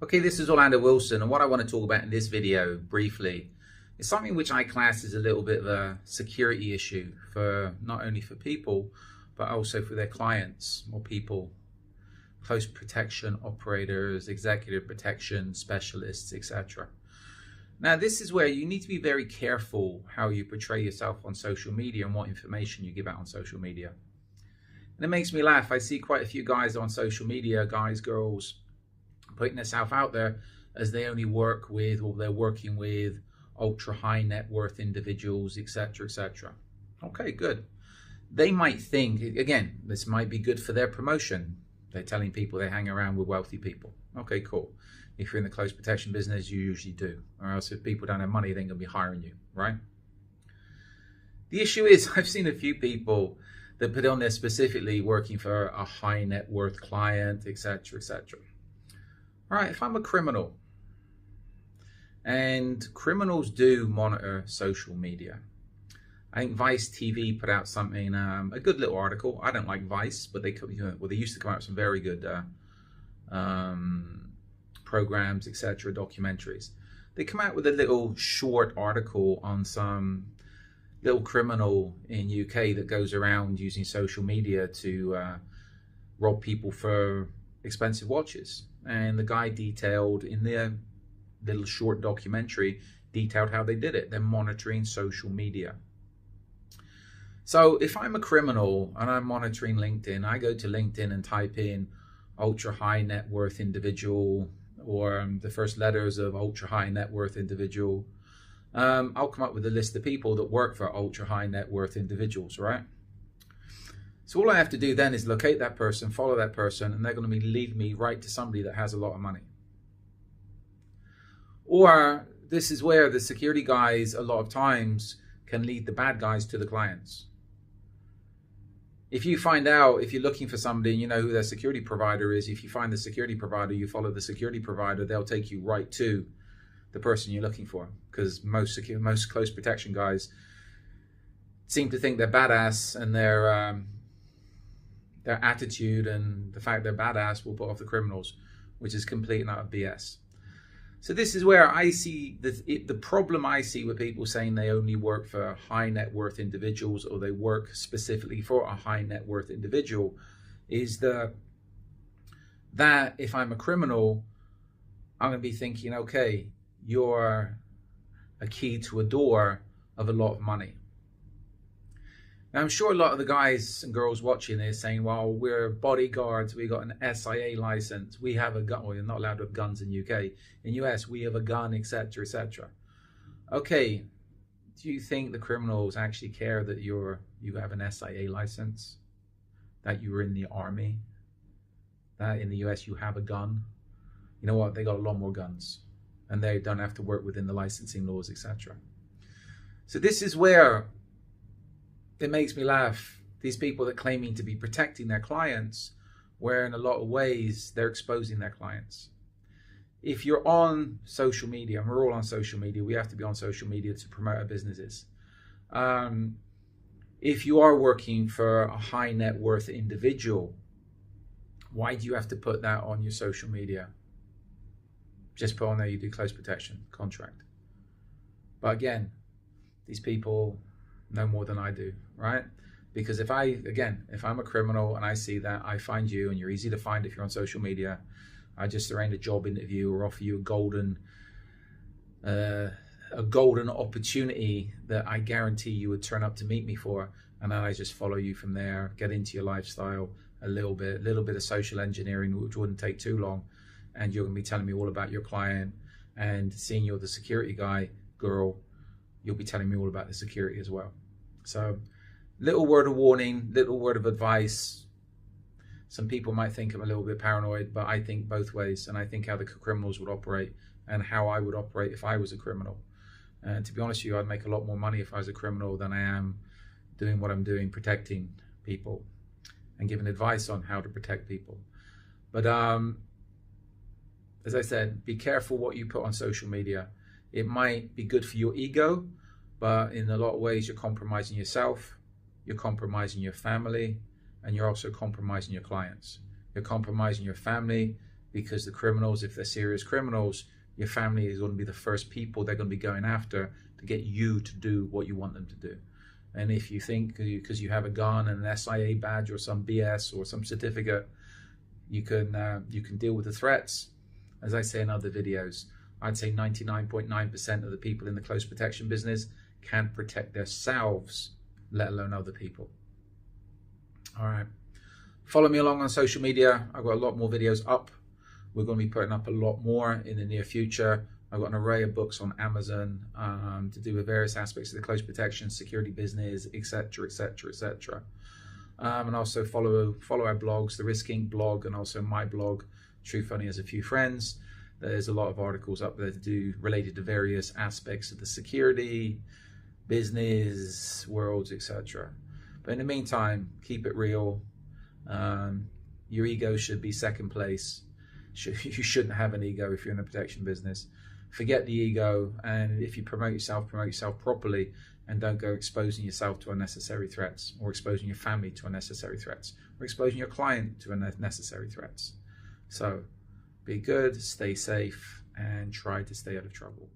Okay, this is Orlando Wilson, and what I want to talk about in this video briefly is something which I class as a little bit of a security issue for not only for people, but also for their clients or people, close protection operators, executive protection specialists, etc. Now, this is where you need to be very careful how you portray yourself on social media and what information you give out on social media. And it makes me laugh. I see quite a few guys on social media, guys, girls, putting themselves out there as they only work with, or they're working with ultra high net worth individuals, etc., etc. Okay, good. They might think, again, this might be good for their promotion. They're telling people they hang around with wealthy people. Okay, cool. If you're in the close protection business, you usually do. Or else if people don't have money, they ain't gonna be hiring you, right? The issue is, I've seen a few people that put on there specifically working for a high net worth client, etc., etc. All right, if I'm a criminal, and criminals do monitor social media. I think Vice TV put out something, a good little article. I don't like Vice, but they used to come out with some very good programs, etc., documentaries. They come out with a little short article on some little criminal in UK that goes around using social media to rob people for expensive watches. And the guy detailed in their little short documentary, detailed how they did it. They're monitoring social media. So if I'm a criminal and I'm monitoring LinkedIn, I go to LinkedIn and type in ultra high net worth individual, or the first letters of ultra high net worth individual. I'll come up with a list of people that work for ultra high net worth individuals, right? So all I have to do then is locate that person, follow that person, and they're going to lead me right to somebody that has a lot of money. Or this is where the security guys a lot of times can lead the bad guys to the clients. If you find out, if you're looking for somebody and you know who their security provider is, if you find the security provider, you follow the security provider, they'll take you right to the person you're looking for. Because most close protection guys seem to think they're badass, and their attitude and the fact they're badass will put off the criminals, which is complete and utter BS. So this is where I see the problem I see with people saying they only work for high net worth individuals, or they work specifically for a high net worth individual, is that if I'm a criminal, I'm going to be thinking, okay, you're a key to a door of a lot of money. Now, I'm sure a lot of the guys and girls watching this saying, well, we're bodyguards, we got an SIA license, we have a gun. Well, you're not allowed to have guns in UK. In US, we have a gun, etc., etc. Okay, do you think the criminals actually care that you have an SIA license, that you were in the army, that in the US you have a gun? You know what? They got a lot more guns, and they don't have to work within the licensing laws, etc. So this is where it makes me laugh. These people that claiming to be protecting their clients, where in a lot of ways they're exposing their clients. If you're on social media, and we're all on social media, we have to be on social media to promote our businesses. If you are working for a high net worth individual, why do you have to put that on your social media? Just put on there you do close protection contract. But again, these people know more than I do, right? Because if I'm a criminal and I see that, I find you, and you're easy to find if you're on social media. I just arrange a job interview or offer you a golden opportunity that I guarantee you would turn up to meet me for, and then I just follow you from there, get into your lifestyle a little bit of social engineering, which wouldn't take too long, and you're gonna be telling me all about your client, and seeing you're the security guy, girl, you'll be telling me all about the security as well. So, little word of warning, little word of advice. Some people might think I'm a little bit paranoid, but I think both ways, and I think how the criminals would operate and how I would operate if I was a criminal. And to be honest with you, I'd make a lot more money if I was a criminal than I am doing what I'm doing, protecting people and giving advice on how to protect people. But as I said, be careful what you put on social media. It might be good for your ego, but in a lot of ways, you're compromising yourself, you're compromising your family, and you're also compromising your clients. You're compromising your family because the criminals, if they're serious criminals, your family is going to be the first people they're going to be going after to get you to do what you want them to do. And if you think because you have a gun and an SIA badge or some BS or some certificate, you can deal with the threats, as I say in other videos, I'd say 99.9% of the people in the close protection business can't protect themselves, let alone other people. All right. Follow me along on social media. I've got a lot more videos up. We're going to be putting up a lot more in the near future. I've got an array of books on Amazon to do with various aspects of the close protection, security business, etc., etc., etc. And also follow our blogs, the Risk Inc. blog, and also my blog, Truth Only Has a Few Friends. There's a lot of articles up there to do related to various aspects of the security, business, worlds, etc. But in the meantime, keep it real. Your ego should be second place. You shouldn't have an ego if you're in the protection business. Forget the ego, and if you promote yourself properly, and don't go exposing yourself to unnecessary threats, or exposing your family to unnecessary threats, or exposing your client to unnecessary threats. So be good, stay safe, and try to stay out of trouble.